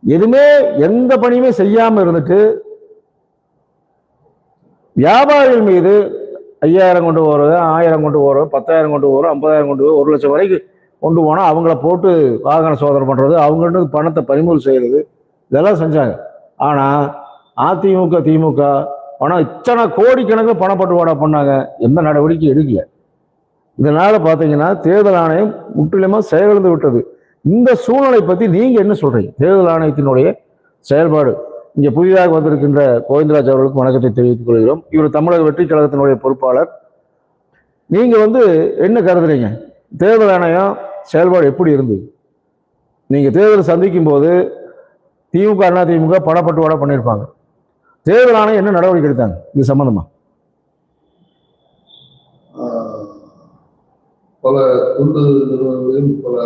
எதுவுமே எந்த பணியுமே செய்யாம இருந்துட்டு வியாபாரிகள் மீது 5000 கொண்டு போறது, 1000 கொண்டு போறது, 10,000 கொண்டு போறது, 50,000 கொண்டு போறது, 1 லட்சம் வரைக்கும் கொண்டு போனா அவங்கள போட்டு வாகன சோதனை பண்றது, அவங்க பணத்தை பறிமுதல் செய்யறது, இதெல்லாம் செஞ்சாங்க. ஆனா அதிமுக திமுக பணம் இத்தனை கோடிக்கணக்கில் பணப்பட்டுவாடா பண்ணாங்க, எந்த நடவடிக்கை எடுக்கல. இதனால பாத்தீங்கன்னா தேர்தல் ஆணையம் முற்றிலுமா செயலிழந்து விட்டது. இந்த சூழ்நிலை பத்தி நீங்க என்ன சொல்றீங்க? தேர்தல் ஆணையத்தினுடைய செயல்பாடு. இங்க புதிதாக வந்திருக்கின்ற கோவிந்தராஜ் அவர்களுக்கு வணக்கத்தை தெரிவித்துக் கொள்கிறோம். இவர் தமிழக வெற்றி கழகத்தினுடைய பொறுப்பாளர். நீங்க என்ன கருதுறீங்க? தேர்தல் ஆணையம் செயல்பாடு எப்படி இருந்தது? நீங்க தேர்தல் சந்திக்கும் போது திமுக அண்ணா திமுக பணப்பட்டுவாடா பண்ணியிருப்பாங்க. தேர்தல் ஆணையம் என்ன நடவடிக்கை எடுத்தாங்க இது சம்பந்தமா? பல தொண்டு நிறுவனங்களையும் பல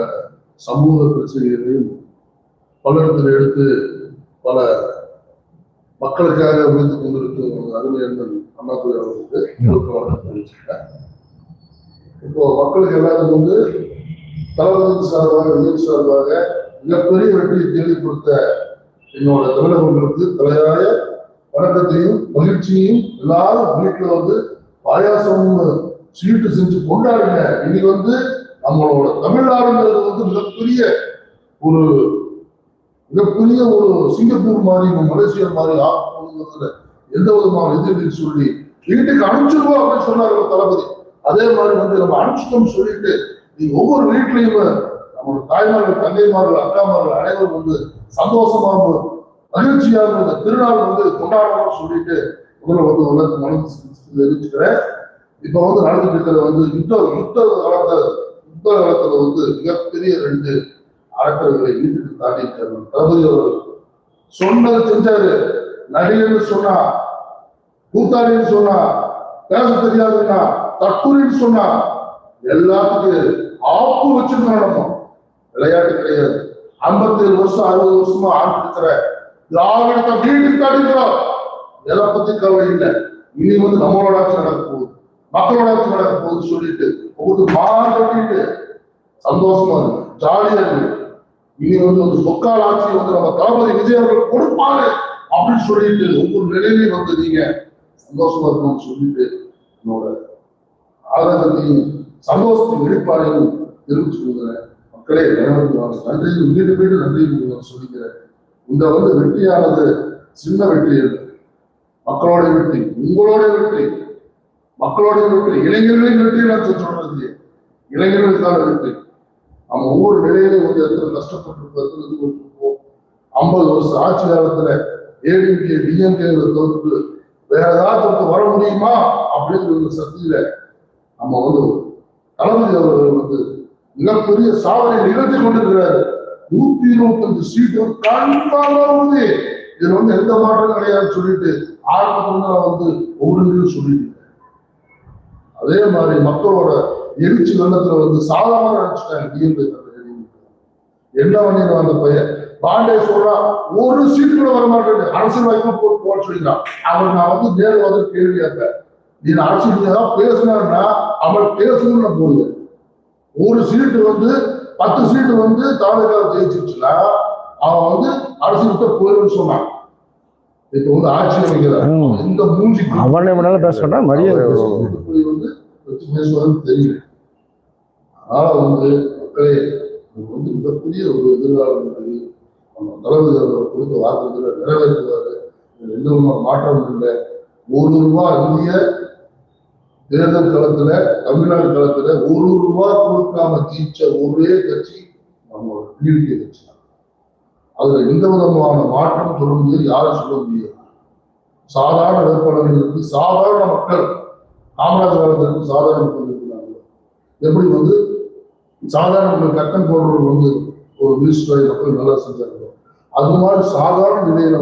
சமூக பிரச்சனைகளையும் பலரிடத்தில் எடுத்து பல மக்களுக்காக உழைத்துக் கொண்டிருக்கும் அருமையர்கள் அண்ணாதுரை அவர்களுக்கு தெரிவிச்சிருக்கேன். இப்போ மக்களுக்கு எல்லாத்துக்கும் தளபதி சார்பாக விஜய் சார்பாக மிகப்பெரிய வெற்றியை தேடி கொடுத்த என்னோட தமிழக மக்களுக்கு தலையாய வணக்கத்தையும் மகிழ்ச்சியையும் எல்லாரும் வீட்டுல பாயாசம் ஸ்வீட்டு செஞ்சு கொண்டாடுங்க. இன்னைக்கு நம்மளோட தமிழ்நாடுங்கிறது மிகப்பெரிய ஒரு சிங்கப்பூர் மாதிரி மலேசியா மாதிரி ஆகுங்கிறதுல எந்த விதமான எதிர்ப்பு சொல்லி வீட்டுக்கு அனுப்பிச்சிருவோம் அப்படின்னு சொன்னாரு தளபதி. அதே மாதிரி நம்ம அனுப்பிச்சிட்டோம் சொல்லிட்டு நீங்க ஒவ்வொரு வீட்லயும் நம்மளோட தாய்மார்கள் தந்தைமார்கள் அக்காமார்கள் அனைவரும் சந்தோஷமாக மகிழ்ச்சியாக இந்த திருநாள் கொண்டாடணும்னு சொல்லிட்டு முதல்ல மனசு தெரிவிச்சுக்கிறேன். இப்ப நடந்துட்டு இருக்கிற யுத்த காலத்துல மிகப்பெரிய 2 அரக்கர்களை வீட்டுக்கு தாண்டி தளபதி அவர்கள் சொன்னது செஞ்சாரு. நடிகர்னு சொன்னா, கூத்தாடின்னு சொன்னா, பேச தெரியாதுன்னா, தற்கொலைன்னு சொன்னா எல்லாத்துக்கும் ஆப்பு வச்சிருக்கோம். நம்ம விளையாட்டு கிடையாது. 57 வருஷம் 60 வருஷமா ஆண்டு இருக்கிற திராவிடத்தை வீட்டுக்கு தாண்டிக்கிறோம். எதை பத்தி கவலை இல்லை. இனி நம்மளோட ஆட்சி நடக்க போகுது, மக்களோட ஆட்சி நடக்க போகுதுன்னு சொல்லிட்டு ஒவ்வொரு மாறு கட்டிட்டு சந்தோஷமா இருக்கு, ஜாலியா இருக்கு. இனி சொக்கால் ஆட்சி நம்ம தளபதி விஜய் அவர்கள் கொடுப்பாங்க அப்படின்னு சொல்லிட்டு ஒவ்வொரு நிலையிலையும் நீங்க சந்தோஷமா இருக்கணும்னு சொல்லிட்டு என்னோட ஆதரத்தையும் சந்தோஷத்தின் வெளிப்பாடையும் தெரிவிச்சு கொடுக்குறேன். மக்களே நன்றியும் மீண்டும் நன்றியும் சொல்லிக்கிறேன். இந்த வெற்றியானது சின்ன வெற்றி இல்லை, மக்களோட வெற்றி, உங்களோட வெற்றி, மக்களோட வெற்றி, இளைஞர்களின் வெற்றி. நான் சொல்றது இளைஞர்களுக்கான வெற்றி. நம்ம ஒவ்வொரு நிலையிலும் எத்தனை கஷ்டப்பட்டு 50 வருஷம் ஆட்சி காலத்துல ஏடிஎம்கே டிஎம்கே தோற்று வேற ஏதாவது வர முடியுமா அப்படிங்கிற சக்தியில நம்ம தளபதி அவர்கள் மிகப்பெரிய சாதனை நிகழ்த்தி கொண்டிருக்கிறாரு. 125 சீட்டு கண்டிப்பாக உறுதி. இது எந்த மாற்றம் கிடையாதுன்னு சொல்லிட்டு ஆரம்பத்துல ஒவ்வொரு சொல்லிட்டு அதே மாதிரி மக்களோட எழுச்சி வெள்ளத்துல சாதாரண நினைச்சுட்டாங்க. என்ன பண்ணிடுவான் அந்த பையன் பாண்டே சொல்றா, ஒரு சீட்டு கூட வர மாட்டேன், அரசியல் வாய்ப்பு போட்டு போட சொல்லிக்கிறான். அவர் நான் நேரு கேள்வி கேட்பேன், நீ அரசியல் பேசினா அவர் பேசணும்னு போடுவேன். ஒரு சீட்டு 10 சீட்டு தாலுகா ஜெயிச்சிருச்சுன்னா அவன் அரசியல் போயிடுன்னு சொன்னான். இப்ப ஆட்சி அமைக்கிறார். இந்த மூஞ்சி பேசுறா மரியாதை பேசுவாருன்னு தெரியல. அதனால மக்களே மிகப்பெரிய ஒரு எதிர்காலம் நம்ம தளபதி அவர்கள் கொடுத்த வாக்குறுதிகளை நிறைவேற்றுவாரு. எந்த விதமான மாற்றம் இல்லை. ₹1 இந்திய தேர்தல் களத்துல தமிழ்நாடு களத்துல ₹1 கொடுக்காம தீச்ச ஒரே கட்சி நம்மளோட டிடிகே கட்சி. அதுல எந்த விதமான மாற்றம் சொல்ல முடியாது, யாரும் சொல்ல முடியாது. சாதாரண வேட்பாளர்களுக்கு சாதாரண மக்கள் காமராஜர் காலத்திற்கு சாதாரண மக்கள் இருக்கிறாங்க. எப்படி சாதாரண மக்கள் கட்டம் போடுறவங்க ஒரு மினிஸ்டர் மக்கள் நல்லா செஞ்சாங்க. அது மாதிரி சாதாரண நிலையில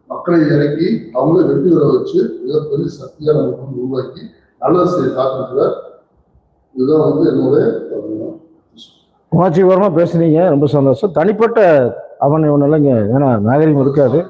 மக்களை இறக்கி அவங்கள வெற்றி பெற வச்சு மிகப்பெரிய சக்தியான உருவாக்கி நல்லது செய்ய காத்திருக்கிறார். இதுதான் என்னுடைய உணர்ச்சிகரமா பேசுனீங்க, ரொம்ப சந்தோஷம். தனிப்பட்ட அவனை ஒன்றும் இல்லைங்க, ஏன்னா நாகரிகம் இருக்காது.